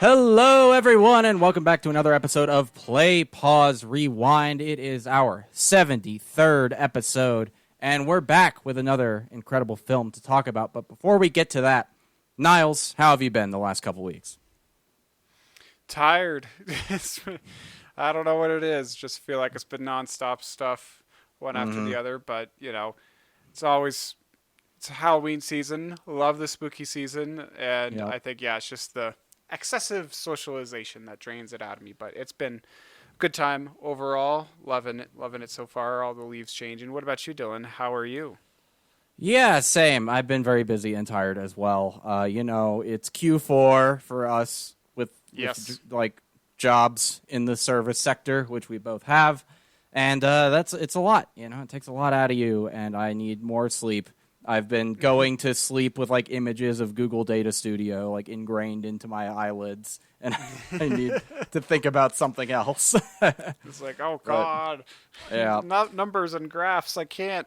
Hello, everyone, and welcome back to another episode of Play, Pause, Rewind. It is our 73rd episode, and we're back with another incredible film to talk about. But before we get to that, Niles, how have you been the last couple weeks? Tired. I don't know what it is. Just feel like it's been nonstop stuff, one after the other. But it's Halloween season. Love the spooky season, and Yep. I think it's just the excessive socialization that drains it out of me. But it's been a good time overall. Loving it so far. All the leaves changing. What about you, Dylan? How are you? Yeah, same. I've been very busy and tired as well. It's Q4 for us with Yes. like jobs in the service sector, which we both have, and it's a lot. It takes a lot out of you, and I need more sleep. I've been going to sleep with like images of Google Data Studio like ingrained into my eyelids, and I need to think about something else. It's like, oh But God, yeah, not numbers and graphs. I can't.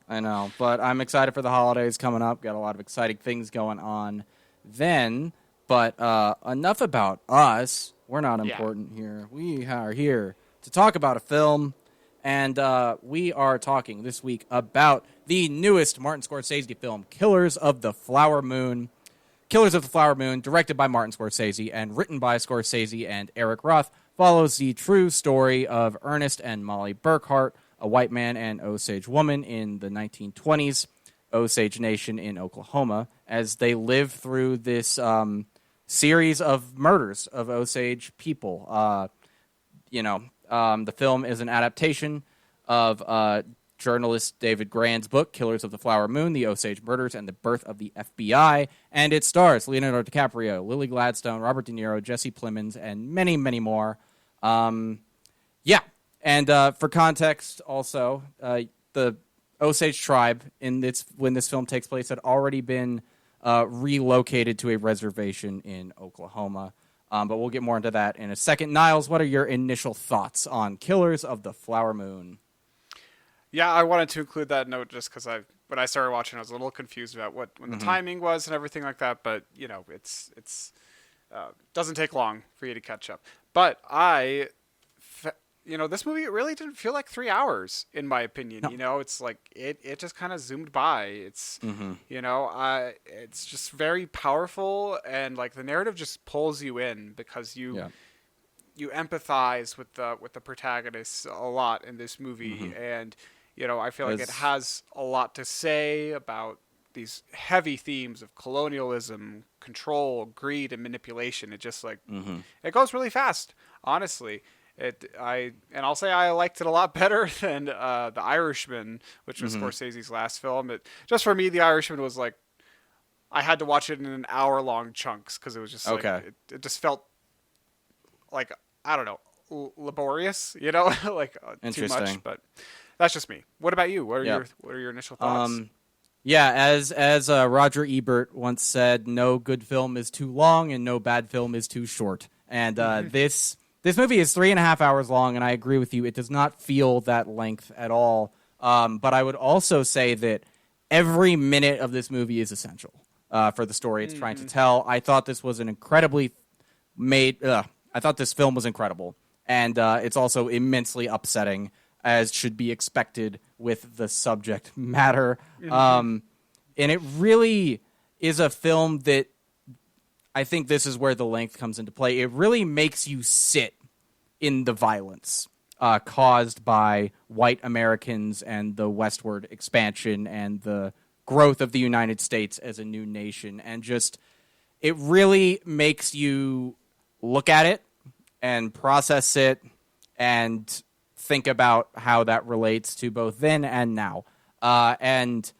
I know, but I'm excited for the holidays coming up. Got a lot of exciting things going on then. But enough about us. We're not Yeah. important here. We are here to talk about a film, and we are talking this week about the newest Martin Scorsese film, Killers of the Flower Moon. Killers of the Flower Moon, directed by Martin Scorsese and written by Scorsese and Eric Roth, follows the true story of Ernest and Molly Burkhart, a white man and Osage woman in the 1920s, Osage Nation in Oklahoma, as they live through this series of murders of Osage people. The film is an adaptation of journalist David Grand's book, Killers of the Flower Moon, The Osage Murders and the Birth of the FBI, and it stars Leonardo DiCaprio, Lily Gladstone, Robert De Niro, Jesse Plemons, and many, many more. And for context, also, the Osage tribe when this film takes place had already been relocated to a reservation in Oklahoma. But we'll get more into that in a second. Niles, what are your initial thoughts on Killers of the Flower Moon? Yeah, I wanted to include that note just because when I started watching, I was a little confused about when the timing was and everything like that. But it's doesn't take long for you to catch up. But this movie it really didn't feel like 3 hours in my opinion. No. It's like it just kind of zoomed by. It's it's just very powerful and like the narrative just pulls you in because you empathize with the protagonists a lot in this movie, and I feel like it has a lot to say about these heavy themes of colonialism, control, greed, and manipulation. It just it goes really fast, honestly. I'll say I liked it a lot better than The Irishman, which was Scorsese's last film. Just for me, The Irishman was like I had to watch it in an hour-long chunks because it was just Okay. it just felt like I don't know, laborious, too much. Interesting. But that's just me. What about you? Yep. What are your initial thoughts? Yeah, as Roger Ebert once said, no good film is too long and no bad film is too short. And this movie is 3.5 hours long, and I agree with you. It does not feel that length at all. But I would also say that every minute of this movie is essential for the story it's trying to tell. I thought this was an incredibly made. I thought this film was incredible, and it's also immensely upsetting, as should be expected with the subject matter. And it really is a film that I think this is where the length comes into play. It really makes you sit in the violence caused by white Americans and the westward expansion and the growth of the United States as a new nation. And just, it really makes you look at it and process it and think about how that relates to both then and now. And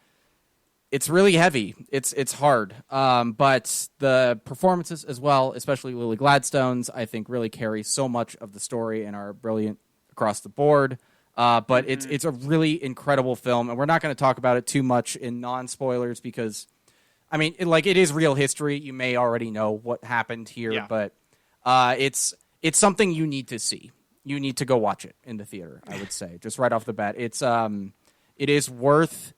it's really heavy. It's hard. But the performances as well, especially Lily Gladstone's, I think really carry so much of the story and are brilliant across the board. But it's a really incredible film, and we're not going to talk about it too much in non-spoilers because, I mean, it is real history. You may already know what happened here, but it's something you need to see. You need to go watch it in the theater, I would say, just right off the bat. It is worth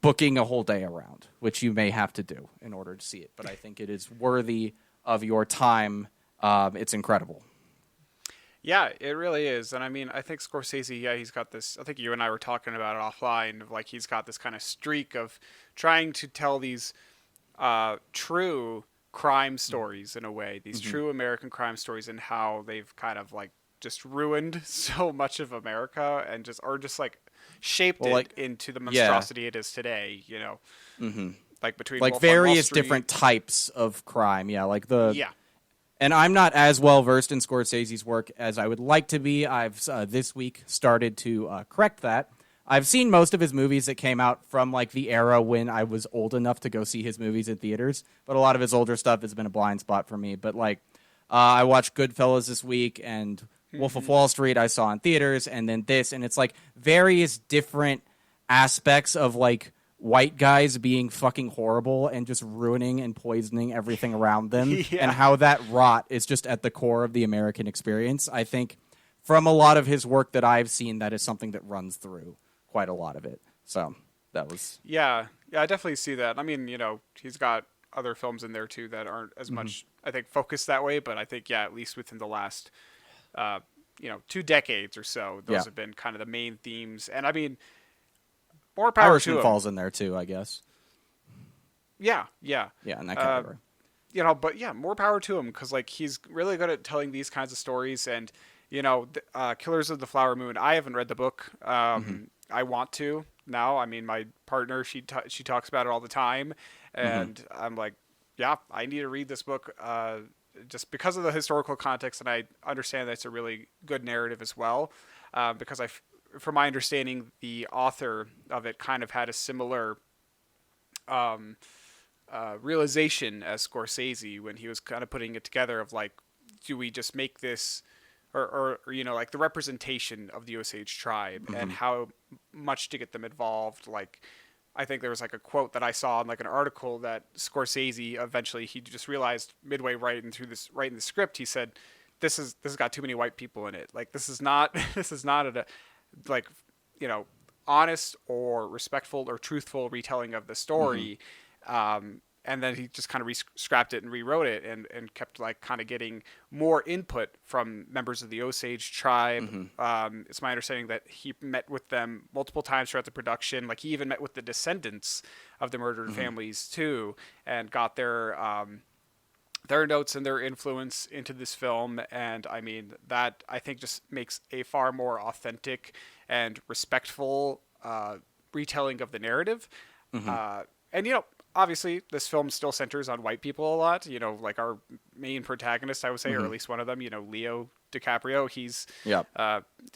booking a whole day around, which you may have to do in order to see it. But I think it is worthy of your time It's incredible. Yeah, it really is. And I mean, I think Scorsese, yeah, he's got this, I think you and I were talking about it offline, of like he's got this kind of streak of trying to tell these true crime stories in a way, these true American crime stories, and how they've kind of like just ruined so much of America and just like shaped it into the monstrosity it is today, you know. Like between like Wolf on Wall various Street. different types of crime. Yeah, like Yeah. And I'm not as well versed in Scorsese's work as I would like to be. I've this week started to correct that. I've seen most of his movies that came out from like the era when I was old enough to go see his movies in theaters, but a lot of his older stuff has been a blind spot for me. But like, I watched Goodfellas this week, and Wolf of Wall Street I saw in theaters, and then this, and it's like various different aspects of like white guys being fucking horrible and just ruining and poisoning everything around them, and how that rot is just at the core of the American experience. I think from a lot of his work that I've seen, that is something that runs through quite a lot of it. So that was... Yeah, I definitely see that. I mean, you know, he's got other films in there too that aren't as much, I think, focused that way, but I think, yeah, at least within the last, 2 decades or so, those have been kind of the main themes. And I mean, more power Irishman to him. falls in there too, I guess. Yeah, in that category. But yeah, more power to him, because like he's really good at telling these kinds of stories. And Killers of the Flower Moon, I haven't read the book. I want to now. I mean, my partner, she talks about it all the time, and I'm like, yeah, I need to read this book just because of the historical context, and I understand that it's a really good narrative as well, because from my understanding, the author of it kind of had a similar realization as Scorsese when he was kind of putting it together of like, do we just make this, or like the representation of the Osage tribe and how much to get them involved. Like, I think there was like a quote that I saw in like an article that Scorsese eventually, he just realized midway right in the script, he said, this has got too many white people in it. Like, this is not a like, honest or respectful or truthful retelling of the story. And then he just kind of scrapped it and rewrote it, and kept like kind of getting more input from members of the Osage tribe. It's my understanding that he met with them multiple times throughout the production. Like, he even met with the descendants of the murdered families too, and got their notes and their influence into this film. And I mean, that I think just makes a far more authentic and respectful retelling of the narrative. And obviously this film still centers on white people a lot. Like our main protagonist, I would say, or at least one of them, Leo DiCaprio, he's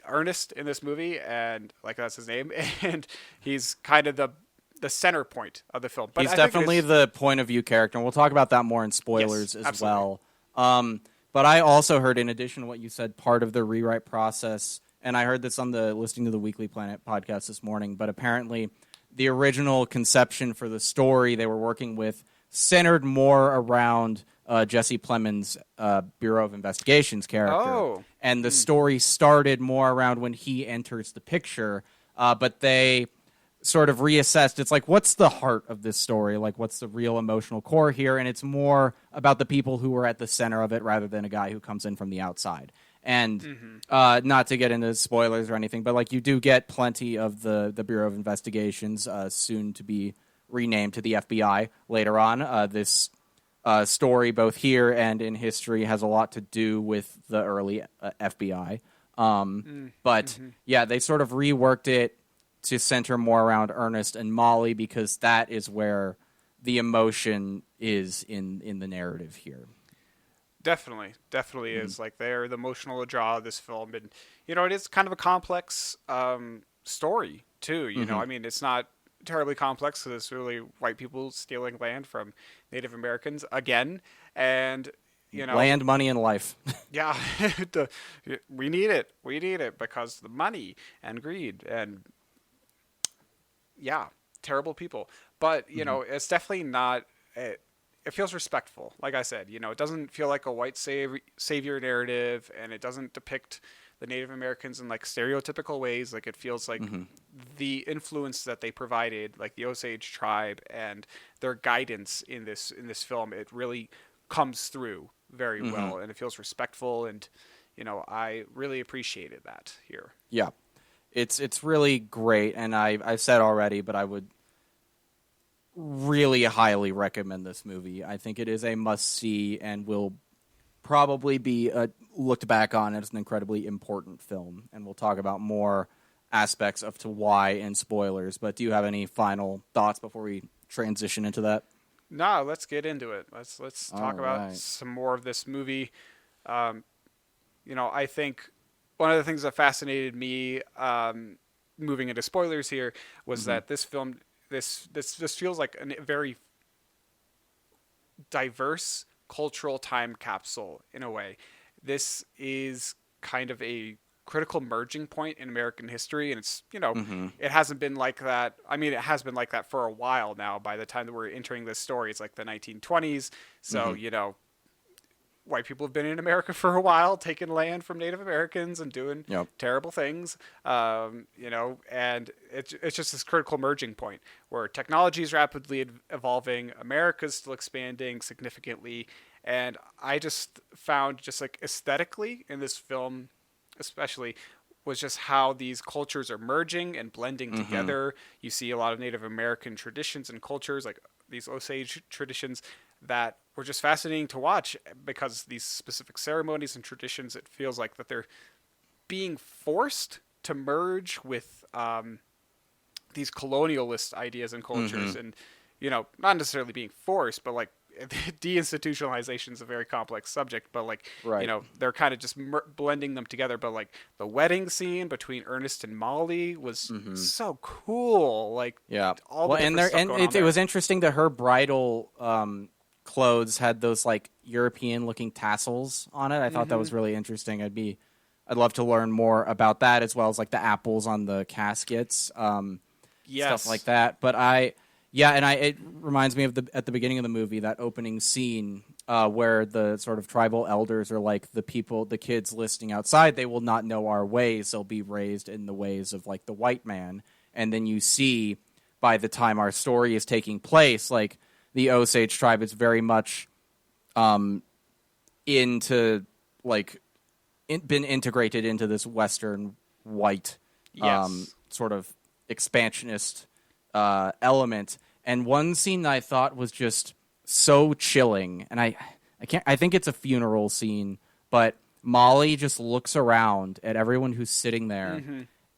Ernest in this movie, and like that's his name, and he's kind of the center point of the film. But he's definitely the point of view character, and we'll talk about that more in spoilers as absolutely. well. But I also heard, in addition to what you said, part of the rewrite process, and I heard this on listening to the Weekly Planet podcast this morning, but apparently the original conception for the story they were working with centered more around Jesse Plemons' Bureau of Investigations character. And the story started more around when he enters the picture, but they sort of reassessed. It's like, what's the heart of this story? Like, what's the real emotional core here? And it's more about the people who were at the center of it rather than a guy who comes in from the outside. And not to get into spoilers or anything, but like, you do get plenty of the Bureau of Investigations, soon to be renamed to the FBI later on. This story, both here and in history, has a lot to do with the early FBI. But yeah, they sort of reworked it to center more around Ernest and Molly, because that is where the emotion is in the narrative here. Definitely is. Like, they're the emotional draw of this film, and it is kind of a complex story too. I mean, it's not terribly complex because it's really white people stealing land from Native Americans again, and land, money, and life. Yeah, we need it because the money and greed and terrible people. But it's definitely not. It feels respectful. Like I said, it doesn't feel like a white savior narrative, and it doesn't depict the Native Americans in like stereotypical ways. Like, it feels like the influence that they provided, like the Osage tribe and their guidance in this film, it really comes through very well, and it feels respectful, and I really appreciated that here. Yeah, it's really great, and I said already, but I would really highly recommend this movie. I think it is a must-see and will probably be looked back on as an incredibly important film, and we'll talk about more aspects of to why and spoilers. But do you have any final thoughts before we transition into that? No, let's get into it. Let's talk about some more of this movie. I think one of the things that fascinated me, moving into spoilers here, was that this film, this feels like a very diverse cultural time capsule in a way. This is kind of a critical merging point in American history, and it's it hasn't been like that. I mean, it has been like that for a while now. By the time that we're entering this story, it's like the 1920s. So white people have been in America for a while, taking land from Native Americans and doing terrible things. And it's just this critical merging point where technology is rapidly evolving, America's still expanding significantly, and I just found just like aesthetically in this film, especially, was just how these cultures are merging and blending together. You see a lot of Native American traditions and cultures, like these Osage traditions, that were just fascinating to watch because these specific ceremonies and traditions, it feels like that they're being forced to merge with these colonialist ideas and cultures, and not necessarily being forced, but like deinstitutionalization is a very complex subject, but like they're kind of just blending them together. But like the wedding scene between Ernest and Molly was so cool. Like all the it was interesting that her bridal clothes had those like European looking tassels on it. I thought that was really interesting. I'd love to learn more about that, as well as like the apples on the caskets, stuff like that. But it reminds me of at the beginning of the movie, that opening scene where the sort of tribal elders are like, the kids listening outside, they will not know our ways. They'll be raised in the ways of like the white man. And then you see, by the time our story is taking place, like the Osage tribe is very much been integrated into this Western white sort of expansionist element. And one scene that I thought was just so chilling, and I think it's a funeral scene, but Molly just looks around at everyone who's sitting there,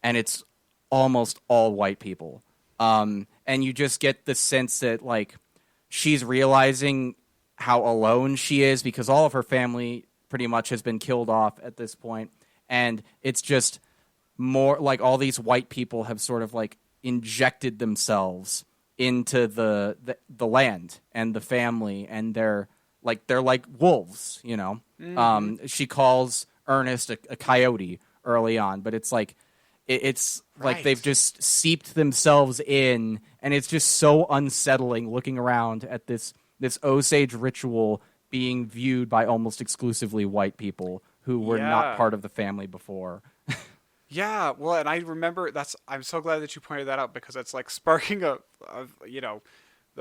and it's almost all white people. And you just get the sense that like she's realizing how alone she is, because all of her family pretty much has been killed off at this point. And it's just more like all these white people have sort of like injected themselves into the land and the family, and they're like wolves, She calls Ernest a coyote early on, but it's like like they've just seeped themselves in, and it's just so unsettling looking around at this Osage ritual being viewed by almost exclusively white people who were not part of the family before. Yeah, well, and I remember I'm so glad that you pointed that out, because it's like sparking the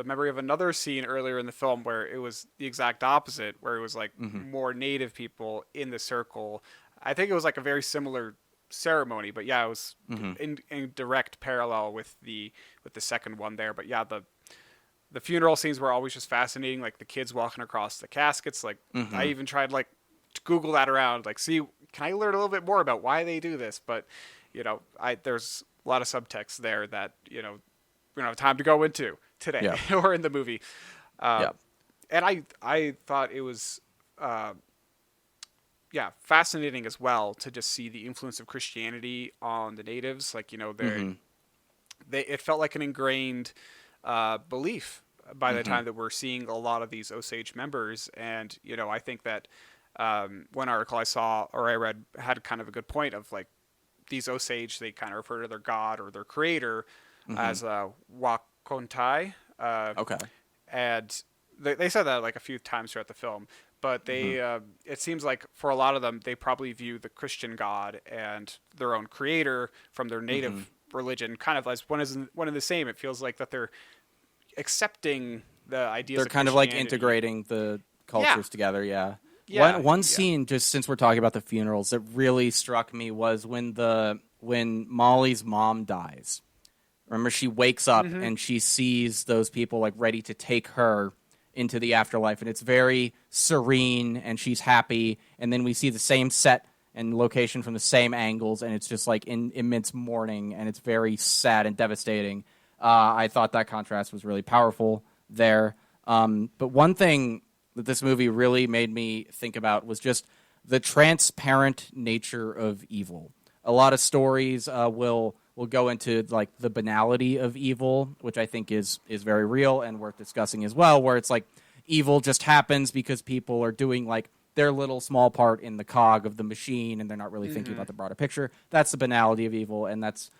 memory of another scene earlier in the film where it was the exact opposite, where it was like more Native people in the circle. I think it was like a very similar ceremony, but it was in direct parallel with the second one there. But the funeral scenes were always just fascinating, like the kids walking across the caskets. Like I even tried like to Google that around, like, see, can I learn a little bit more about why they do this? But there's a lot of subtext there that we don't have time to go into today or in the movie. And I thought it was fascinating as well to just see the influence of Christianity on the natives. Like it felt like an ingrained belief by the time that we're seeing a lot of these Osage members. And I think that one article I saw or I read had kind of a good point of like these Osage, they kind of refer to their god or their creator as Wakontai. Okay. And they said that like a few times throughout the film, but they it seems like for a lot of them, they probably view the Christian god and their own creator from their native religion kind of as one and the same. It feels like that they're accepting the ideas. They're kind of like integrating the cultures together. Yeah. Yeah, one scene, just since we're talking about the funerals, that really struck me was when Molly's mom dies. Remember, she wakes up and she sees those people like ready to take her into the afterlife, and it's very serene, and she's happy. And then we see the same set and location from the same angles, and it's just like in immense mourning, and it's very sad and devastating. I thought that contrast was really powerful there. But one thing that this movie really made me think about was just the transparent nature of evil. A lot of stories will go into like the banality of evil, which I think is very real and worth discussing as well, where it's like evil just happens because people are doing like their little small part in the cog of the machine, and they're not really thinking about the broader picture. That's the banality of evil, and that's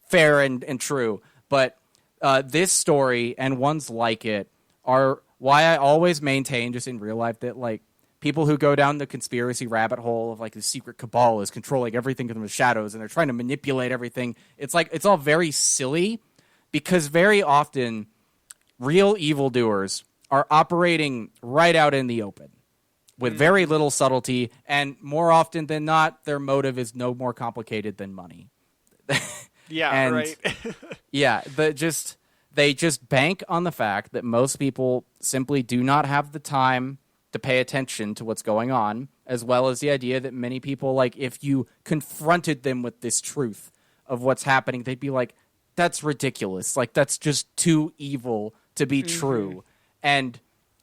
fair and true. But this story and ones like it are why I always maintain, just in real life, that like people who go down the conspiracy rabbit hole of like the secret cabal is controlling everything from the shadows and they're trying to manipulate everything. It's like it's all very silly because very often real evildoers are operating right out in the open with very little subtlety, and more often than not, their motive is no more complicated than money. Yeah, right. Yeah, they just bank on the fact that most people simply do not have the time to pay attention to what's going on, as well as the idea that many people, like, if you confronted them with this truth of what's happening, they'd be like, that's ridiculous. Like, that's just too evil to be true. And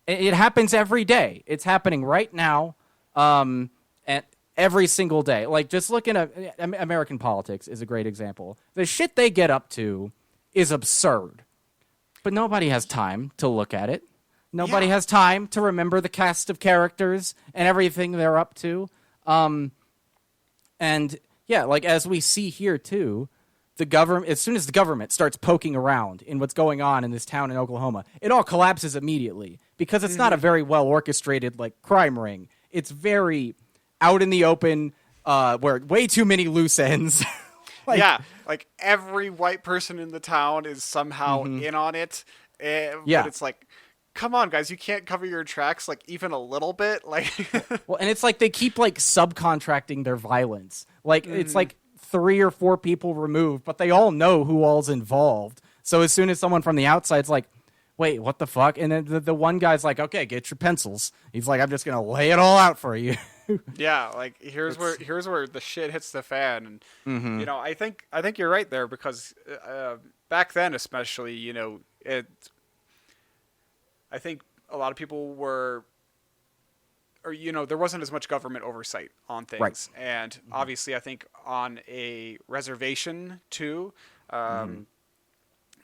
it happens every day. It's happening right now, and every single day. Like, just looking at American politics is a great example. The shit they get up to is absurd, but nobody has time to look at it. Nobody has time to remember the cast of characters and everything they're up to. And yeah, like as we see here too, the government, as soon as the government starts poking around in what's going on in this town in Oklahoma, it all collapses immediately because it's not a very well orchestrated like crime ring. It's very out in the open, where way too many loose ends. Like every white person in the town is somehow in on it. But it's like, come on, guys, you can't cover your tracks like even a little bit. Like, well, and it's like they keep like subcontracting their violence. Like it's like 3 or 4 people removed, but they all know who all's involved. So as soon as someone from the outside's like, wait, what the fuck? And then the one guy's like, okay, get your pencils. He's like, I'm just gonna lay it all out for you. Yeah, like here's where the shit hits the fan, and you know, I think you're right there because back then, especially, you know, I think a lot of people were, or you know, there wasn't as much government oversight on things, right. And obviously, I think on a reservation too.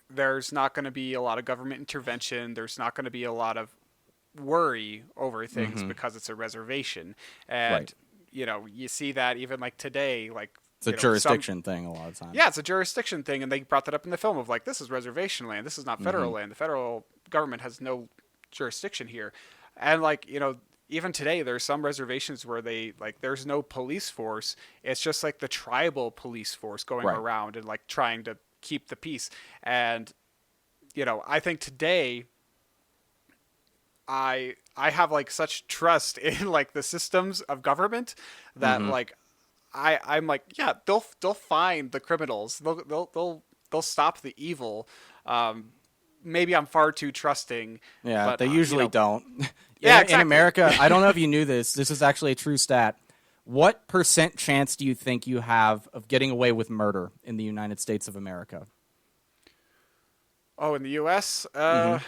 There's not going to be a lot of government intervention. There's not going to be a lot of worry over things because it's a reservation. And, you know, you see that even like today, like it's a jurisdiction thing a lot of times. Yeah, it's a jurisdiction thing. And they brought that up in the film of like, this is reservation land. This is not federal land. The federal government has no jurisdiction here. And like, you know, even today, there's some reservations where they like, there's no police force. It's just like the tribal police force going around and like trying to keep the peace. And you know, I think today I have like such trust in like the systems of government that like I'm like, yeah, they'll find the criminals, they'll stop the evil. Maybe I'm far too trusting. Yeah, but they usually don't. Yeah, exactly. In America, I don't know if you knew this. This is actually a true stat. What % chance do you think you have of getting away with murder in the United States of America? Oh, in the U.S.? Man,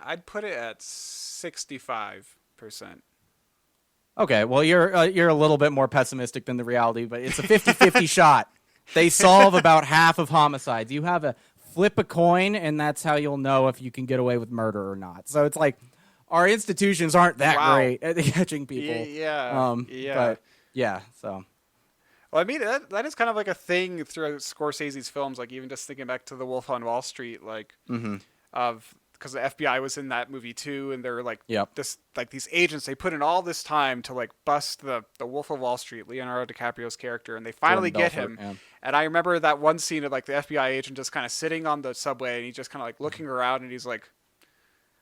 I'd put it at 65%. Okay, well, you're a little bit more pessimistic than the reality, but it's a 50-50 shot. They solve about half of homicides. You have a flip a coin, and that's how you'll know if you can get away with murder or not. So it's like our institutions aren't that great at catching people. Yeah. But yeah, so. Well, I mean, that is kind of like a thing throughout Scorsese's films, like even just thinking back to The Wolf on Wall Street, like, because the FBI was in that movie too, and they're like, this, like these agents, they put in all this time to like bust the Wolf of Wall Street, Leonardo DiCaprio's character, and they finally get him. Yeah. And I remember that one scene of like the FBI agent just kind of sitting on the subway, and he's just kind of like looking around, and he's like,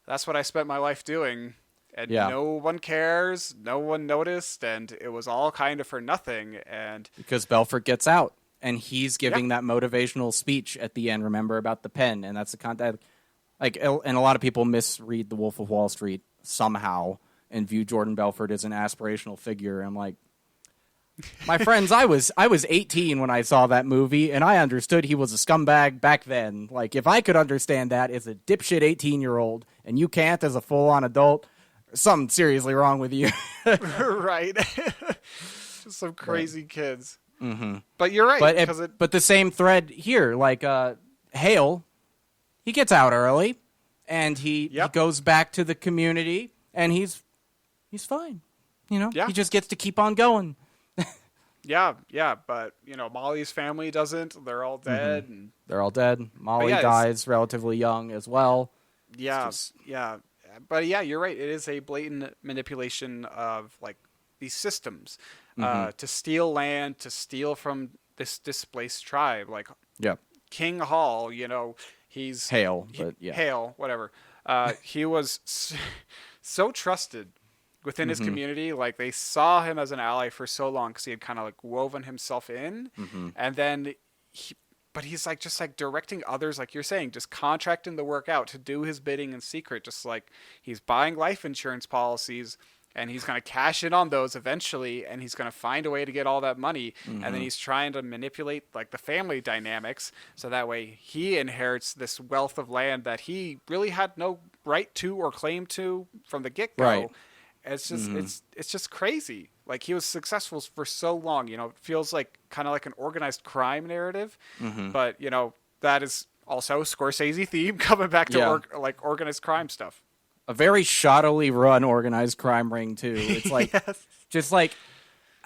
that's what I spent my life doing. and Yeah. no one cares, no one noticed, and it was all kind of for nothing. And Because Belfort gets out, and he's yeah, giving that motivational speech at the end. Remember about the pen, and that's the content. Like, and a lot of people misread The Wolf of Wall Street somehow and view Jordan Belfort as an aspirational figure. I'm like, my friends, I was 18 when I saw that movie, and I understood he was a scumbag back then. Like, if I could understand that as a dipshit 18-year-old, and you can't as a full-on adult, something seriously wrong with you. right. Just some crazy kids. Mm-hmm. But you're right, but the same thread here, like Hale, he gets out early, and he goes back to the community, and he's fine. He just gets to keep on going. Yeah, but Molly's family doesn't. They're all dead. Mm-hmm. And they're all dead. Molly dies relatively young as well. Yeah, yeah. But yeah, you're right. It is a blatant manipulation of like these systems to steal land, to steal from this displaced tribe. Like King Hall, he's Hale, Hale, whatever. He was so trusted within his community. Like they saw him as an ally for so long because he had kind of like woven himself in, and then but he's like just like directing others, like you're saying, just contracting the work out to do his bidding in secret. Just like he's buying life insurance policies, and he's going to cash in on those eventually, and he's going to find a way to get all that money, and then he's trying to manipulate like the family dynamics so that way he inherits this wealth of land that he really had no right to or claim to from the get-go. Right. It's just it's just crazy. Like he was successful for so long. It feels like kind of like an organized crime narrative, but that is also Scorsese theme coming back to organized crime stuff. A very shoddily run organized crime ring too. It's like just like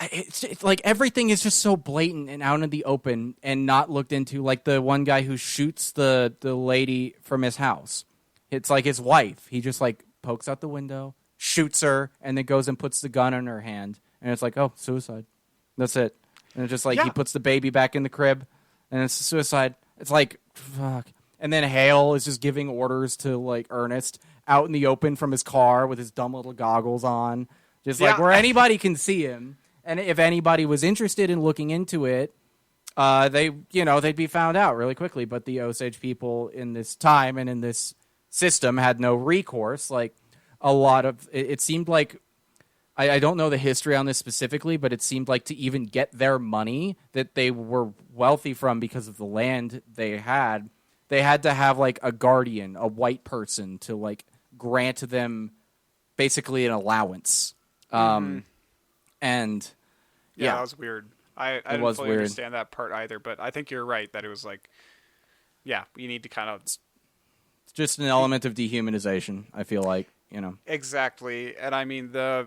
it's like everything is just so blatant and out in the open and not looked into. Like the one guy who shoots the lady from his house. It's like his wife. He just like pokes out the window, shoots her, and then goes and puts the gun in her hand. And it's like, oh, suicide. That's it. And it's just like he puts the baby back in the crib, and it's suicide. It's like, fuck. And then Hale is just giving orders to like Ernest out in the open from his car with his dumb little goggles on, just like where anybody can see him. And if anybody was interested in looking into it, they'd be found out really quickly. But the Osage people in this time and in this system had no recourse. Like a lot of it seemed like I don't know the history on this specifically, but it seemed like to even get their money that they were wealthy from because of the land they had to have like a guardian, a white person, to like grant them basically an allowance. And that was weird. I didn't fully understand that part either, but I think you're right that it was like, you need to kind of... It's just an element of dehumanization, I feel like, Exactly. And I mean, I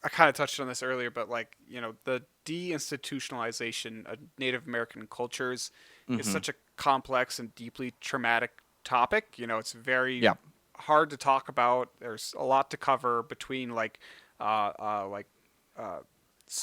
kind of touched on this earlier, but like, the deinstitutionalization of Native American cultures is such a complex and deeply traumatic topic. It's very hard to talk about. There's a lot to cover between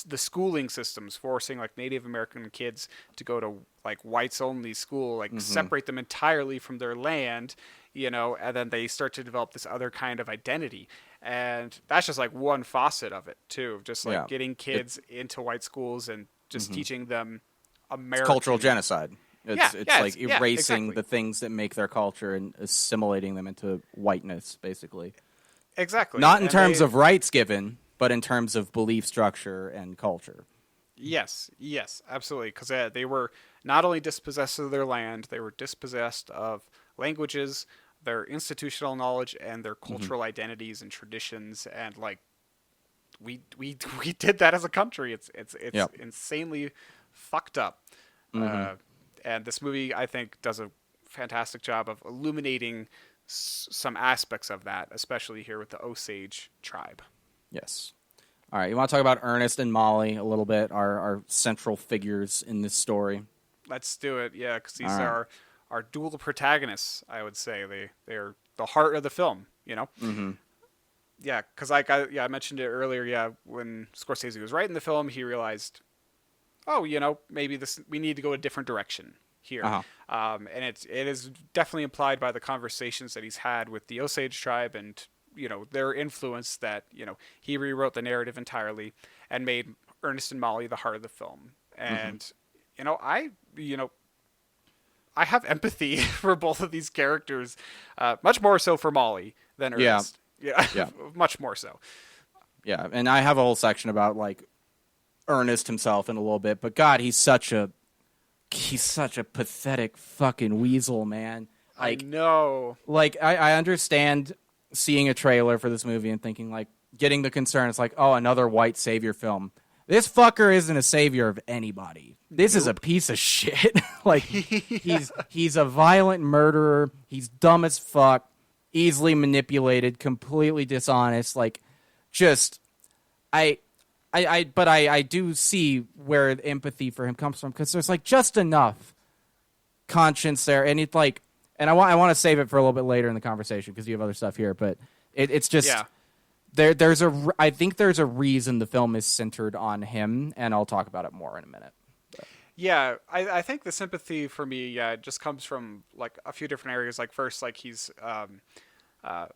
the schooling systems forcing like Native American kids to go to like whites only school, like separate them entirely from their land, and then they start to develop this other kind of identity. And that's just like one facet of it too. Just like getting kids into white schools and just teaching them American... It's cultural genocide. It's like erasing the things that make their culture and assimilating them into whiteness, basically. Exactly. Not in terms of rights given, but in terms of belief structure and culture. Yes, absolutely. Because they were not only dispossessed of their land, they were dispossessed of languages, their institutional knowledge, and their cultural identities and traditions. And like, we did that as a country. It's insanely fucked up. And this movie, I think, does a fantastic job of illuminating some aspects of that, especially here with the Osage tribe. Yes. All right, you want to talk about Ernest and Molly a little bit, our central figures in this story? Let's do it, yeah, because these are our dual protagonists, I would say. They're the heart of the film, Yeah, because like I mentioned it earlier, when Scorsese was writing the film, he realized... maybe we need to go a different direction here. And it is definitely implied by the conversations that he's had with the Osage tribe and their influence that, he rewrote the narrative entirely and made Ernest and Molly the heart of the film. And, I have empathy for both of these characters, much more so for Molly than Ernest. Yeah. Much more so. Yeah, and I have a whole section about like Ernest himself in a little bit, but God, he's such a pathetic fucking weasel, man. Like, I know. Like, I understand seeing a trailer for this movie and thinking, like, getting the concern. It's like, oh, another white savior film. This fucker isn't a savior of anybody. This is a piece of shit. Like, he's a violent murderer. He's dumb as fuck, easily manipulated, completely dishonest. Like, just, but I do see where the empathy for him comes from, because there's like just enough conscience there, and it's like, and I want to save it for a little bit later in the conversation because you have other stuff here, but it's just I think there's a reason the film is centered on him, and I'll talk about it more in a minute. But. Yeah, I think the sympathy for me, it just comes from like a few different areas. Like first, like he's a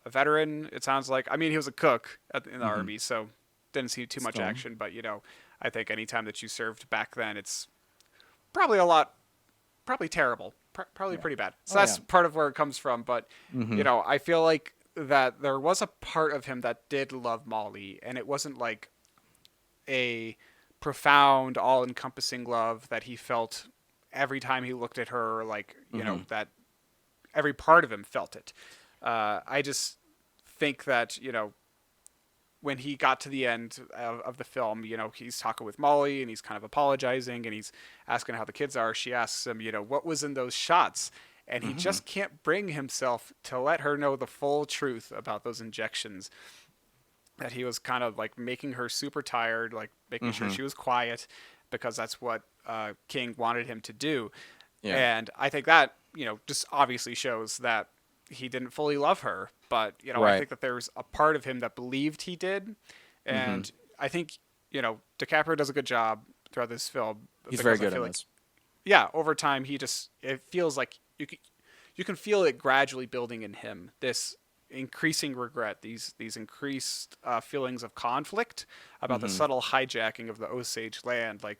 veteran. It sounds like, I mean, he was a cook in the army, so didn't see too much action. But I think any time that you served back then, it's probably terrible, probably pretty bad. So that's part of where it comes from. But I feel like that there was a part of him that did love Molly, and it wasn't like a profound, all-encompassing love that he felt every time he looked at her. Like that every part of him felt it. I just think that when he got to the end of the film, he's talking with Molly and he's kind of apologizing and he's asking how the kids are. She asks him, what was in those shots? And he just can't bring himself to let her know the full truth about those injections. That he was kind of like making her super tired, like making sure she was quiet, because that's what King wanted him to do. Yeah. And I think that, just obviously shows that he didn't fully love her. But, I think that there's a part of him that believed he did. And I think, DiCaprio does a good job throughout this film. He's very good at this. Yeah, over time, it feels like you can feel it gradually building in him. This increasing regret, these increased feelings of conflict about the subtle hijacking of the Osage land. Like,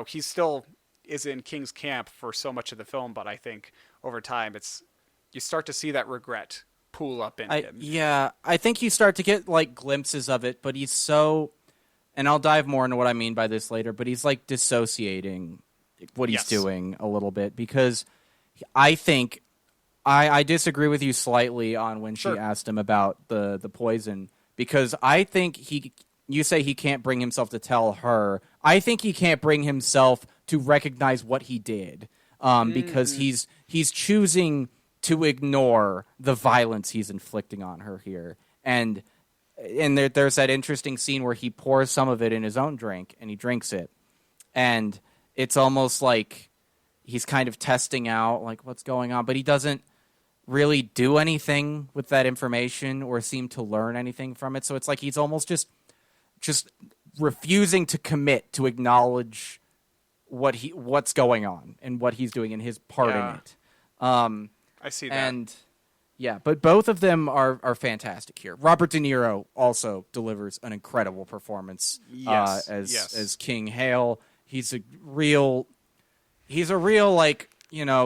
he still is in King's camp for so much of the film, but I think over time you start to see that regret pool up in him. Yeah, I think you start to get like glimpses of it, but he's so, and I'll dive more into what I mean by this later, but he's like dissociating what he's doing a little bit, because I think I disagree with you slightly on when she asked him about the poison, because I think you say he can't bring himself to tell her. I think he can't bring himself to recognize what he did, because he's choosing to ignore the violence he's inflicting on her here. And there's that interesting scene where he pours some of it in his own drink and he drinks it. And it's almost like he's kind of testing out like what's going on, but he doesn't really do anything with that information or seem to learn anything from it. So it's like he's almost just refusing to commit to acknowledge what's going on and what he's doing and his part in it. I see that. And yeah, but both of them are fantastic here. Robert De Niro also delivers an incredible performance as King Hale. He's a real like,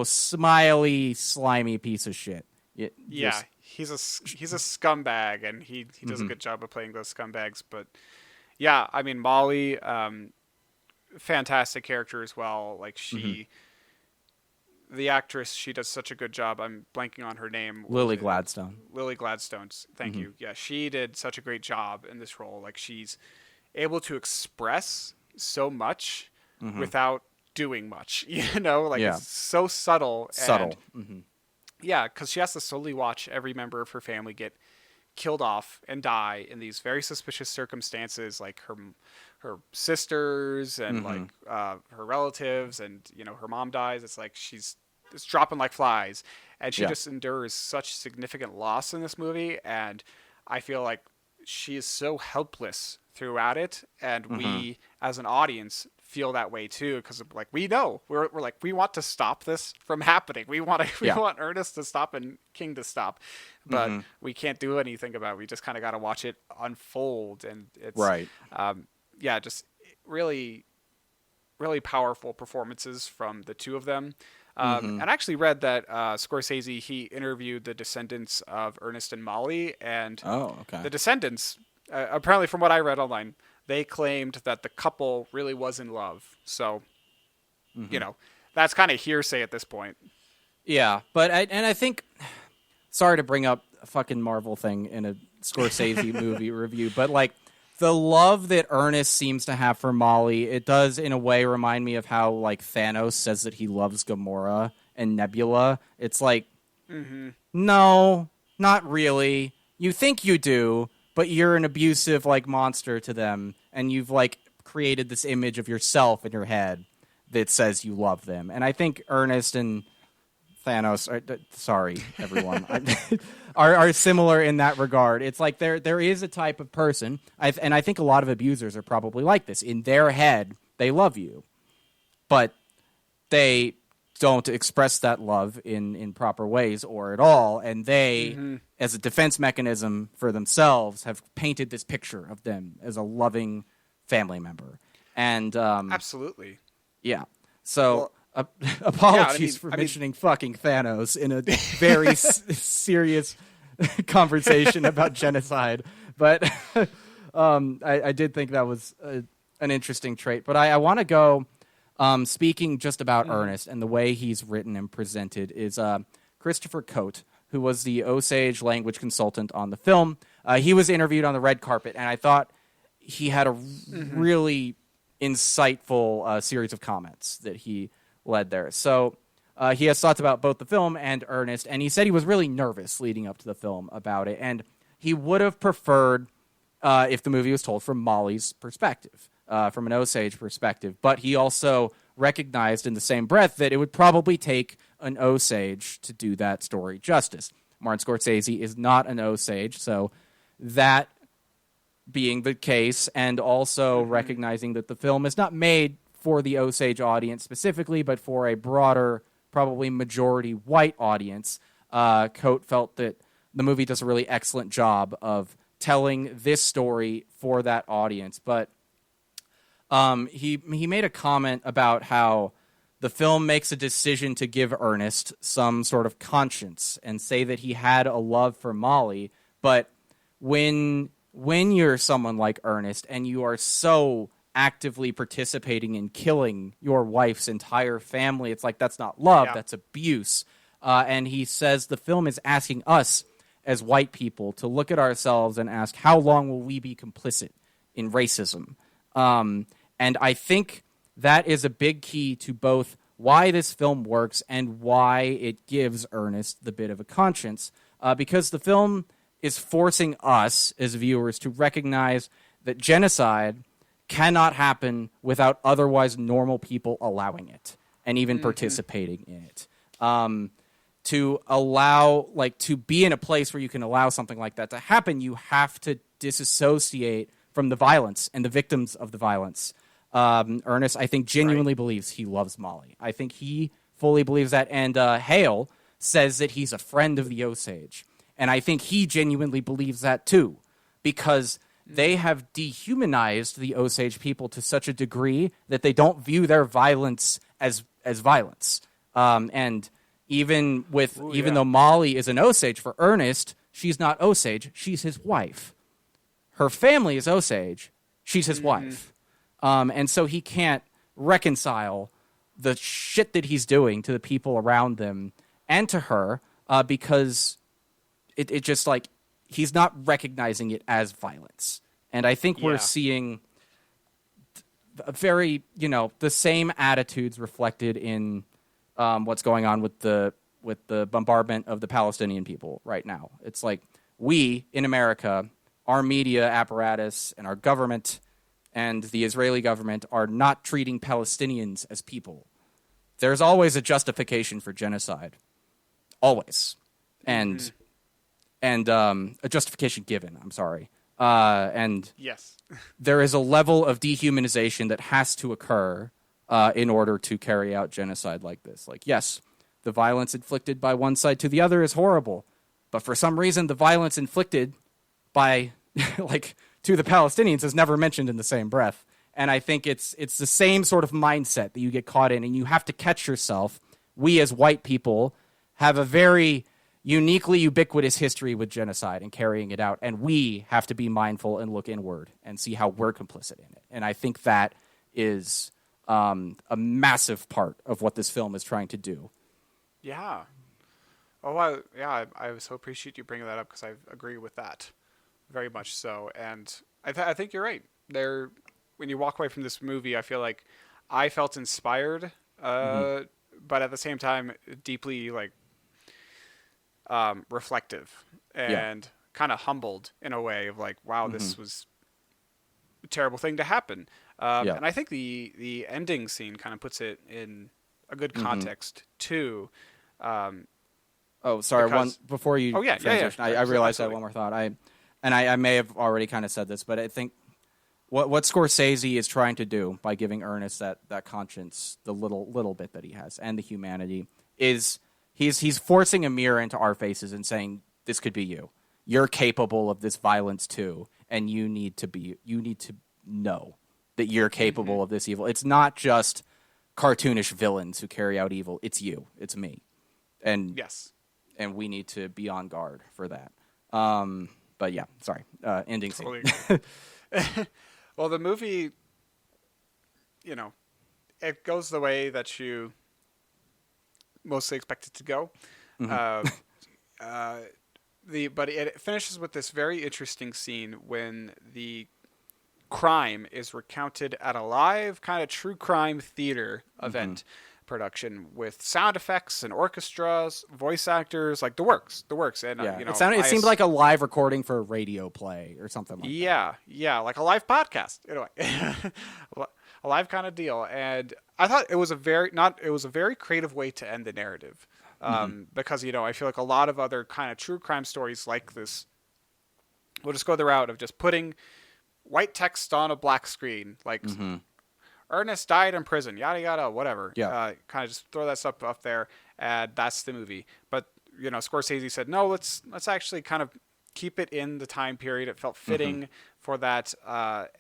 smiley, slimy piece of shit. He's a scumbag, and he does a good job of playing those scumbags. But yeah, I mean, Molly, fantastic character as well. Like the actress, she does such a good job. I'm blanking on her name. Lily Gladstone. Lily Gladstone. Thank you. Yeah, she did such a great job in this role. Like, she's able to express so much without doing much. It's so subtle. Yeah, because she has to slowly watch every member of her family get killed off and die in these very suspicious circumstances, like her sisters and her relatives, and her mom dies. It's like it's dropping like flies, and she just endures such significant loss in this movie, and I feel like she is so helpless throughout it, and we as an audience feel that way too, because like we know we're like we want to stop this from happening. We want Ernest to stop and King to stop, but we can't do anything about it. We just kind of got to watch it unfold, and it's right. Just really, really powerful performances from the two of them. And I actually read that Scorsese, he interviewed the descendants of Ernest and Molly, and the descendants, apparently from what I read online, they claimed that the couple really was in love. So, that's kind of hearsay at this point. Yeah, but I think, sorry to bring up a fucking Marvel thing in a Scorsese movie review, but like the love that Ernest seems to have for Molly, it does in a way remind me of how like Thanos says that he loves Gamora and Nebula. It's like, no, not really. You think you do, but you're an abusive like monster to them, and you've like created this image of yourself in your head that says you love them. And I think Ernest and Thanos, sorry everyone, are similar in that regard. It's like there is a type of person, and I think a lot of abusers are probably like this. In their head, they love you, but they don't express that love in proper ways or at all, and they, as a defense mechanism for themselves, have painted this picture of them as a loving family member. And absolutely, yeah. So. Apologies for mentioning fucking Thanos in a very serious conversation about genocide, but I did think that was an interesting trait. But I want to go, speaking just about Ernest and the way he's written and presented, is Christopher Coate, who was the Osage language consultant on the film. He was interviewed on the red carpet, and I thought he had a really insightful series of comments that he led there. So he has thoughts about both the film and Ernest, and he said he was really nervous leading up to the film about it, and he would have preferred if the movie was told from Molly's perspective, from an Osage perspective, but he also recognized in the same breath that it would probably take an Osage to do that story justice. Martin Scorsese is not an Osage, so that being the case, and also recognizing that the film is not made for the Osage audience specifically, but for a broader, probably majority white audience, Coate felt that the movie does a really excellent job of telling this story for that audience. But he made a comment about how the film makes a decision to give Ernest some sort of conscience and say that he had a love for Molly, but when you're someone like Ernest and you are so actively participating in killing your wife's entire family, it's like that's not love, that's abuse. And he says the film is asking us as white people to look at ourselves and ask, how long will we be complicit in racism? And I think that is a big key to both why this film works and why it gives Ernest the bit of a conscience, because the film is forcing us as viewers to recognize that genocide cannot happen without otherwise normal people allowing it and even participating in it. To allow, like, to be in a place where you can allow something like that to happen, you have to disassociate from the violence and the victims of the violence. Ernest, I think, genuinely believes he loves Molly. I think he fully believes that. And Hale says that he's a friend of the Osage. And I think he genuinely believes that, too, because they have dehumanized the Osage people to such a degree that they don't view their violence as violence. And even though Molly is an Osage, for Ernest, she's not Osage, she's his wife. Her family is Osage, she's his wife. And so he can't reconcile the shit that he's doing to the people around them and to her, because it just, like, he's not recognizing it as violence. And I think we're seeing a very, the same attitudes reflected in what's going on with the bombardment of the Palestinian people right now. It's like we, in America, our media apparatus and our government and the Israeli government are not treating Palestinians as people. There's always a justification for genocide. Always. And a justification given, I'm sorry. And yes, there is a level of dehumanization that has to occur in order to carry out genocide like this. Like, yes, the violence inflicted by one side to the other is horrible, but for some reason, the violence inflicted by, like, to the Palestinians is never mentioned in the same breath. And I think it's the same sort of mindset that you get caught in, and you have to catch yourself. We as white people have a very uniquely ubiquitous history with genocide and carrying it out, and we have to be mindful and look inward and see how we're complicit in it. And I think that is a massive part of what this film is trying to do. Yeah. Oh, I so appreciate you bringing that up because I agree with that very much so. And I think you're right. When you walk away from this movie, I feel like I felt inspired, but at the same time, deeply like reflective and kind of humbled in a way of like, wow, this was a terrible thing to happen. And I think the ending scene kind of puts it in a good context too. Oh, sorry. Because, before you transition, I realized absolutely. that one more thought. I may have already kind of said this, but I think what Scorsese is trying to do by giving Ernest that conscience, the little bit that he has, and the humanity, is he's forcing a mirror into our faces and saying, this could be you. You're capable of this violence too, and you need to know that you're capable of this evil. It's not just cartoonish villains who carry out evil. It's you. It's me. And yes. And we need to be on guard for that. But yeah, sorry. Ending scene. Well, the movie, it goes the way that you mostly expect it to go. But it finishes with this very interesting scene when the crime is recounted at a live kind of true crime theater event production with sound effects and orchestras, voice actors, like the works. And it seemed like a live recording for a radio play or something like that. Yeah, like a live podcast in a way. A live kind of deal. And I thought it was a very creative way to end the narrative. Because I feel like a lot of other kind of true crime stories like this will just go the route of just putting white text on a black screen, like Ernest died in prison, yada yada, whatever. Yeah. Kind of just throw that stuff up there, and that's the movie. But Scorsese said, no, let's actually kind of keep it in the time period. It felt fitting for that,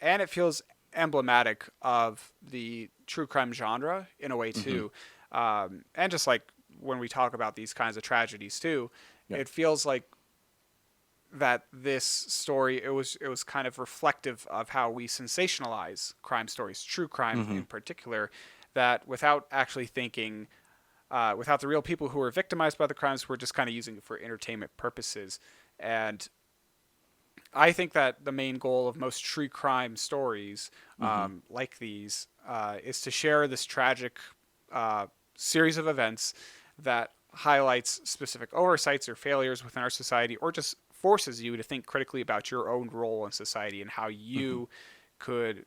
and it feels emblematic of the true crime genre in a way too. And just like when we talk about these kinds of tragedies too, it feels like that this story, it was kind of reflective of how we sensationalize crime stories, true crime in particular, that without actually thinking, without the real people who were victimized by the crimes, we're just kind of using it for entertainment purposes. And I think that the main goal of most true crime stories like these is to share this tragic series of events that highlights specific oversights or failures within our society, or just forces you to think critically about your own role in society and how you could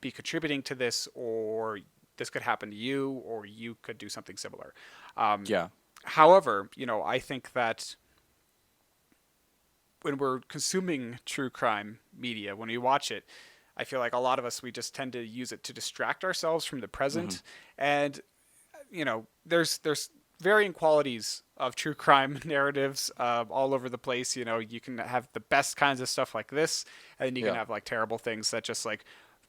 be contributing to this, or this could happen to you, or you could do something similar. However, I think that when we're consuming true crime media, when we watch it, I feel like a lot of us, we just tend to use it to distract ourselves from the present. And, there's varying qualities of true crime narratives all over the place. You can have the best kinds of stuff like this, and then you can have like terrible things that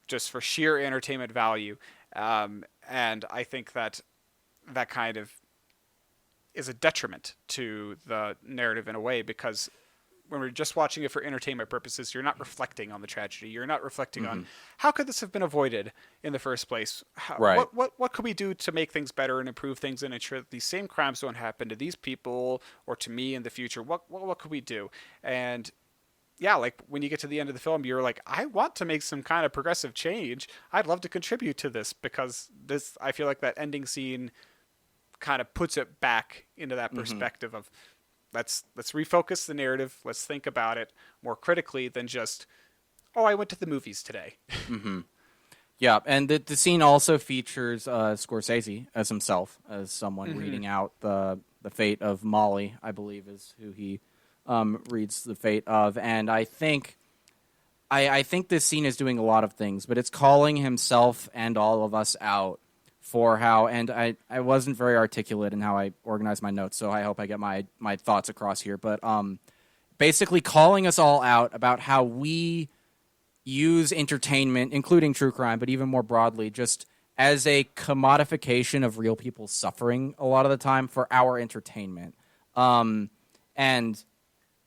just for sheer entertainment value. And I think that kind of is a detriment to the narrative in a way, because when we're just watching it for entertainment purposes, you're not reflecting on the tragedy. You're not reflecting on how could this have been avoided in the first place? What could we do to make things better and improve things and ensure that these same crimes don't happen to these people or to me in the future? What could we do? And like when you get to the end of the film, you're like, I want to make some kind of progressive change. I'd love to contribute to this, because I feel like that ending scene kind of puts it back into that perspective of, let's refocus the narrative. Let's think about it more critically than just, I went to the movies today. Yeah, and the scene also features Scorsese as himself, as someone reading out the fate of Molly, I believe is who he reads the fate of. And I think I think this scene is doing a lot of things, but it's calling himself and all of us out for how, and I wasn't very articulate in how I organized my notes, so I hope I get my thoughts across here, but basically calling us all out about how we use entertainment, including true crime, but even more broadly, just as a commodification of real people's suffering a lot of the time for our entertainment. And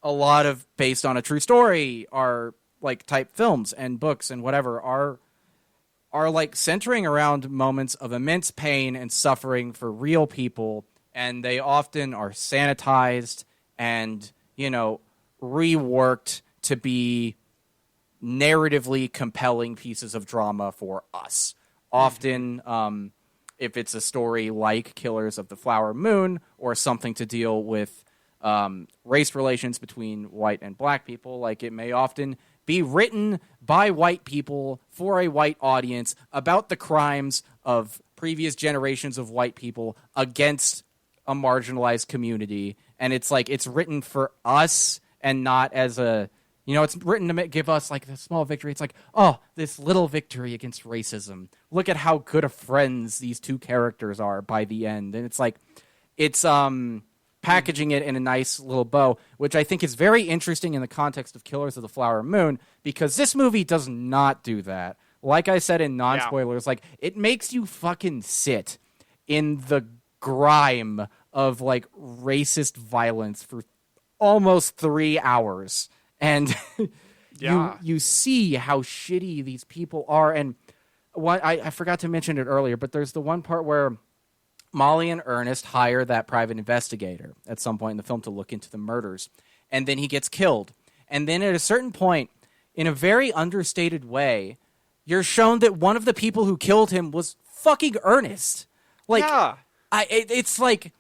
a lot of based on a true story are like type films and books and whatever are like centering around moments of immense pain and suffering for real people, and they often are sanitized and, reworked to be narratively compelling pieces of drama for us. Often, if it's a story like Killers of the Flower Moon or something to deal with race relations between white and black people, like it may often be written by white people for a white audience about the crimes of previous generations of white people against a marginalized community. And it's like, it's written for us and not as a, it's written to give us like the small victory. It's like, oh, this little victory against racism. Look at how good of friends these two characters are by the end. And it's like, it's packaging it in a nice little bow, which I think is very interesting in the context of Killers of the Flower Moon, because this movie does not do that. Like I said in non-spoilers, like it makes you fucking sit in the grime of like racist violence for almost 3 hours. And you see how shitty these people are. And what I forgot to mention it earlier, but there's the one part where Molly and Ernest hire that private investigator at some point in the film to look into the murders. And then he gets killed. And then at a certain point, in a very understated way, you're shown that one of the people who killed him was fucking Ernest. Like, it's like,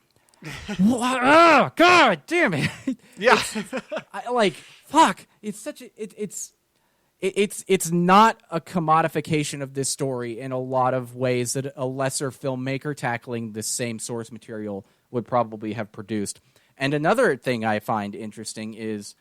oh, God damn it. Yeah. Fuck. It's such a, it's not a commodification of this story in a lot of ways that a lesser filmmaker tackling the same source material would probably have produced. And another thing I find interesting is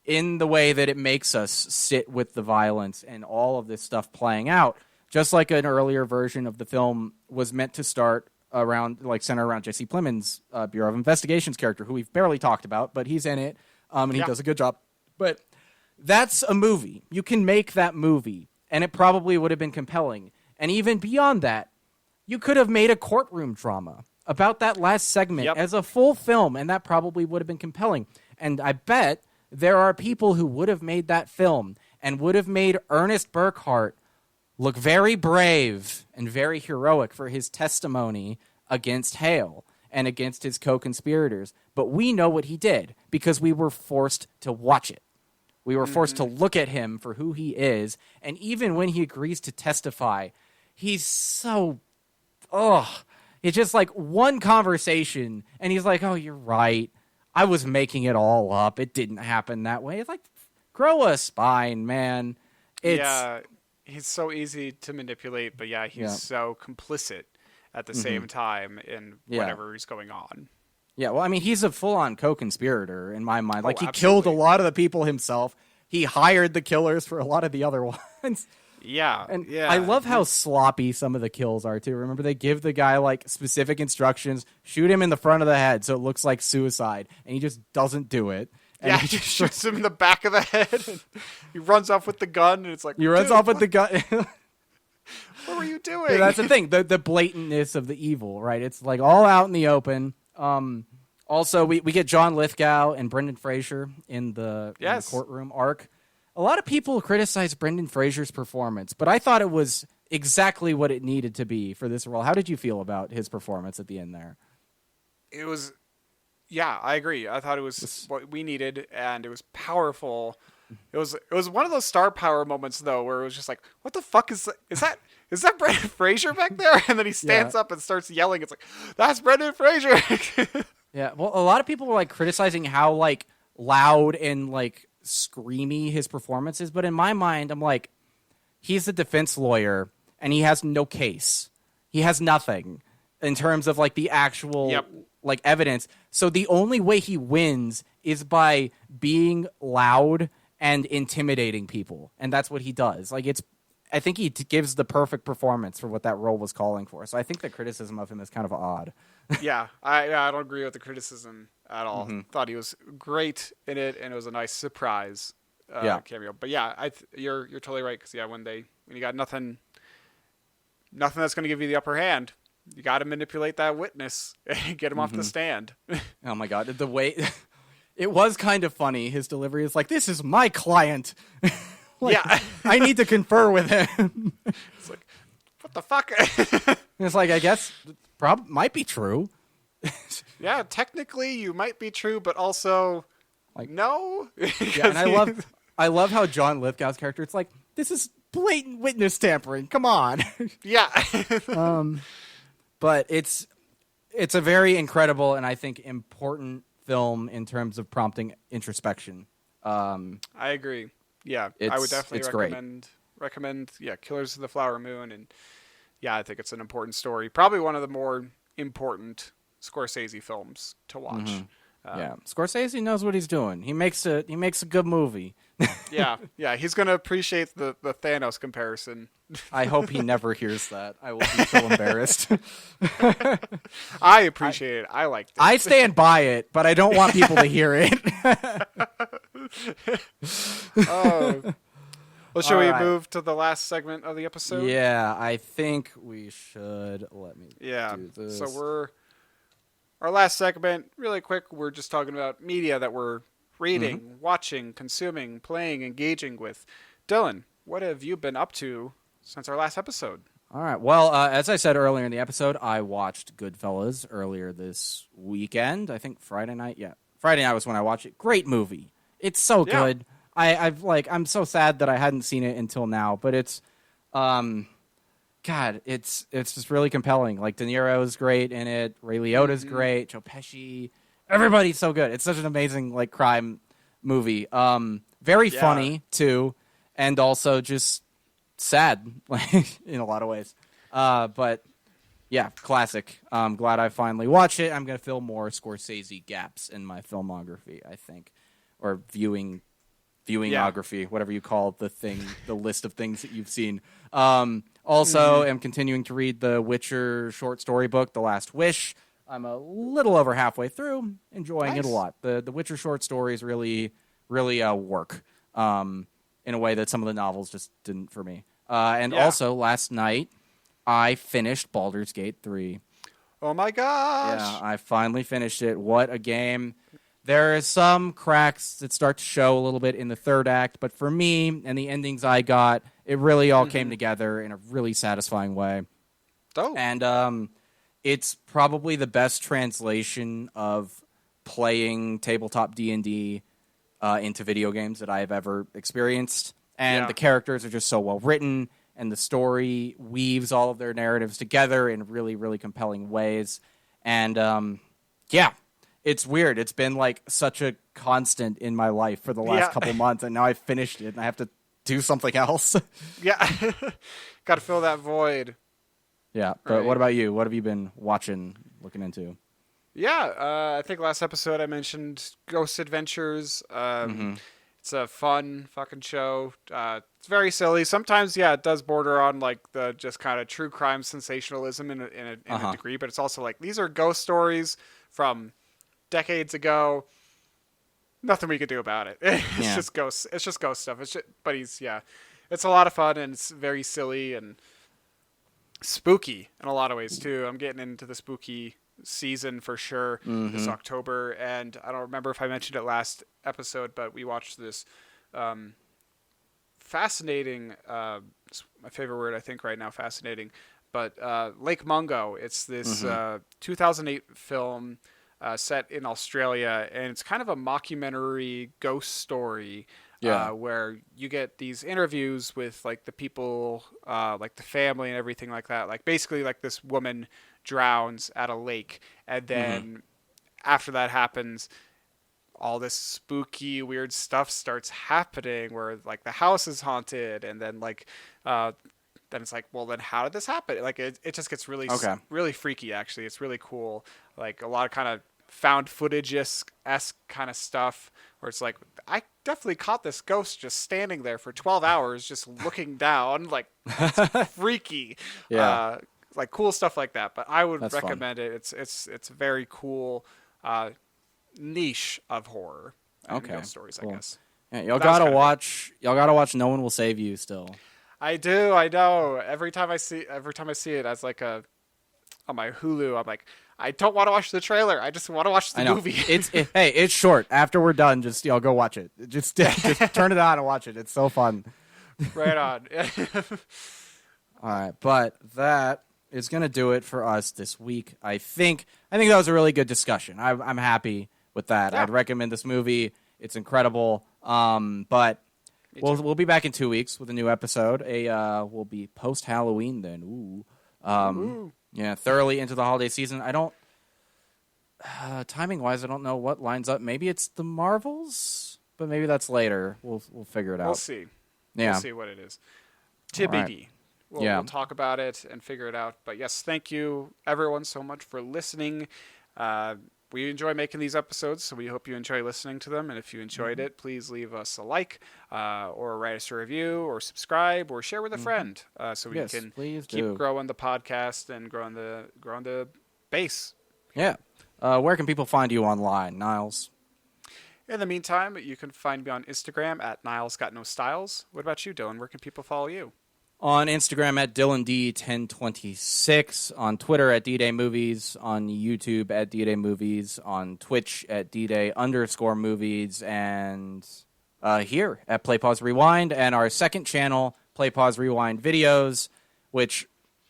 in the way that it makes us sit with the violence and all of this stuff playing out, just like an earlier version of the film was meant to start around, like center around Jesse Plemons' Bureau of Investigations character, who we've barely talked about, but he's in it, and he does a good job. But that's a movie. You can make that movie, and it probably would have been compelling. And even beyond that, you could have made a courtroom drama about that last segment as a full film, and that probably would have been compelling. And I bet there are people who would have made that film and would have made Ernest Burkhart look very brave and very heroic for his testimony against Hale and against his co-conspirators. But we know what he did because we were forced to watch it. We were forced to look at him for who he is. And even when he agrees to testify, he's so... It's just like one conversation, and he's like, oh, you're right. I was making it all up. It didn't happen that way. It's like, grow a spine, man. He's so easy to manipulate, but he's so complicit at the same time in whatever is going on. Yeah, well, I mean, he's a full-on co-conspirator in my mind. Like, he killed a lot of the people himself. He hired the killers for a lot of the other ones. I love how sloppy some of the kills are, too. Remember, they give the guy, like, specific instructions, shoot him in the front of the head so it looks like suicide, and he just doesn't do it. And he just shoots him in the back of the head, and he runs off with the gun, and it's like, he runs off with the gun. What were you doing? Yeah, that's the thing, the blatantness of the evil, right? It's, like, all out in the open. Also, we get John Lithgow and Brendan Fraser in the courtroom arc. A lot of people criticize Brendan Fraser's performance, but I thought it was exactly what it needed to be for this role. How did you feel about his performance at the end there? It was, I agree. I thought it was what we needed, and it was powerful. It was one of those star power moments, though, where it was just like, what the fuck is that? Is that Brendan Fraser back there? And then he stands up and starts yelling. It's like, that's Brendan Fraser. Yeah, well, a lot of people were like criticizing how like loud and like screamy his performance is, but in my mind, I'm like, he's a defense lawyer and he has no case. He has nothing in terms of like the actual like evidence. So the only way he wins is by being loud and intimidating people, and that's what he does. Like I think he gives the perfect performance for what that role was calling for. So I think the criticism of him is kind of odd. Yeah, I don't agree with the criticism at all. Mm-hmm. Thought he was great in it, and it was a nice surprise cameo. But yeah, you're totally right, because when you got nothing that's going to give you the upper hand, you got to manipulate that witness and get him off the stand. Oh my god, the way it was kind of funny. His delivery is like, "This is my client." I need to confer with him. It's like, what the fuck? It's like, I guess might be true. Yeah, technically you might be true, but also no. Yeah, and I love how John Lithgow's character, it's like, this is blatant witness tampering. Come on. Yeah. But it's a very incredible and I think important film in terms of prompting introspection. I agree. Yeah, I would definitely recommend Killers of the Flower Moon, and I think it's an important story. Probably one of the more important Scorsese films to watch. Mm-hmm. Scorsese knows what he's doing. He makes a good movie. yeah, he's gonna appreciate the Thanos comparison. I hope he never hears that. I will be so embarrassed. I appreciate it. I liked it. I stand by it, but I don't want people to hear it. Oh. Well, shall we move to the last segment of the episode? Yeah, I think we should. Let me do this. So our last segment, really quick, we're just talking about media that we're reading, watching, consuming, playing, engaging with. Dylan, what have you been up to since our last episode? All right. Well, as I said earlier in the episode, I watched Goodfellas earlier this weekend. I think Friday night. Yeah, Friday night was when I watched it. Great movie. It's so good. I'm so sad that I hadn't seen it until now, but it's, it's just really compelling. Like, De Niro is great in it. Ray Liotta's great. Joe Pesci. Everybody's so good. It's such an amazing, crime movie. Very funny, too, and also just sad, in a lot of ways. But, yeah, classic. I'm glad I finally watched it. I'm going to fill more Scorsese gaps in my filmography, I think. Or viewingography, whatever you call the list of things that you've seen. Also, am continuing to read the Witcher short story book, The Last Wish. I'm a little over halfway through, enjoying it a lot. The Witcher short stories really, really work in a way that some of the novels just didn't for me. Also, last night, I finished Baldur's Gate 3. Oh my gosh! Yeah, I finally finished it. What a game. There are some cracks that start to show a little bit in the third act, but for me and the endings I got, it really all came together in a really satisfying way. Oh. And it's probably the best translation of playing tabletop D&D into video games that I have ever experienced. And the characters are just so well written, and the story weaves all of their narratives together in really, really compelling ways. And it's weird. It's been such a constant in my life for the last couple months, and now I've finished it, and I have to do something else. Yeah. Got to fill that void. Yeah, but what about you? What have you been watching, looking into? Yeah, I think last episode I mentioned Ghost Adventures. It's a fun fucking show. It's very silly. Sometimes, it does border on the just kind of true crime sensationalism in a degree, but it's also these are ghost stories from decades ago. Nothing we could do about it. It's just ghosts. It's just ghost stuff. But it's a lot of fun, and it's very silly and spooky in a lot of ways too. I'm getting into the spooky season for sure this October, and I don't remember if I mentioned it last episode, but we watched this fascinating, it's my favorite word I think right now, fascinating, but Lake Mungo. It's this 2008 film set in Australia, and it's kind of a mockumentary ghost story where you get these interviews with the people, the family and everything like that. Basically this woman drowns at a lake, and then after that happens, all this spooky weird stuff starts happening where the house is haunted, and then then it's well, then how did this happen? It just gets really really freaky. Actually, it's really cool. A lot of kind of found footage-esque kind of stuff where it's like, I definitely caught this ghost just standing there for 12 hours just looking down. Like, it's freaky. Yeah. Like cool stuff like that. But I would That's recommend it. It's a very cool niche of horror and Okay. ghost stories, Cool. I guess. Yeah, y'all gotta watch No One Will Save You still. I do. I know. Every time I see it as like on my Hulu, I'm like, I don't want to watch the trailer. I just want to watch the movie. Hey, it's short. After we're done, just y'all go watch it. Just turn it on and watch it. It's so fun. Right on. All right, but that is gonna do it for us this week. I think that was a really good discussion. I'm happy with that. Yeah. I'd recommend this movie. It's incredible. But we'll be back in 2 weeks with a new episode. We'll be post Halloween then. Ooh. Ooh. Yeah, thoroughly into the holiday season. I don't timing wise, I don't know what lines up. Maybe it's the Marvels, but maybe that's later. We'll figure it out. We'll see. Yeah. We'll see what it is. TBD. Right. We'll talk about it and figure it out. But yes, thank you everyone so much for listening. We enjoy making these episodes, so we hope you enjoy listening to them. And if you enjoyed it, please leave us a like, or write us a review, or subscribe, or share with a friend, so we can keep growing the podcast and growing the base. Yeah. Where can people find you online, Niles? In the meantime, you can find me on Instagram at NilesGotNoStyles. What about you, Dylan? Where can people follow you? On Instagram at DylanD1026, on Twitter at DDayMovies, on YouTube at DDayMovies, on Twitch at DDay_movies, and here at Play Pause Rewind, and our second channel, Play Pause Rewind Videos, which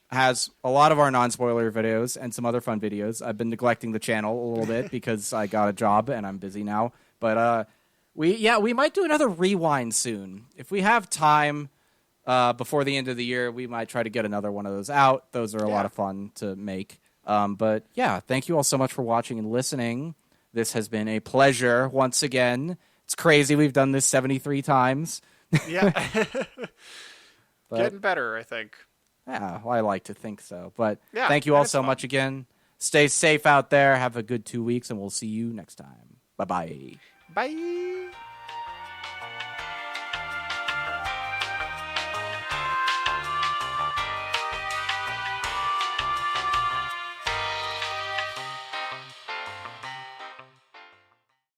has a lot of our non-spoiler videos and some other fun videos. I've been neglecting the channel a little bit because I got a job and I'm busy now. But we might do another rewind soon. If we have time before the end of the year, we might try to get another one of those out. Those are a lot of fun to make. But yeah, thank you all so much for watching and listening. This has been a pleasure once again. It's crazy. We've done this 73 times. Yeah. Getting better, I think. Yeah, well, I like to think so. But yeah, thank you all so much again. Stay safe out there. Have a good 2 weeks, and we'll see you next time. Bye-bye. Bye.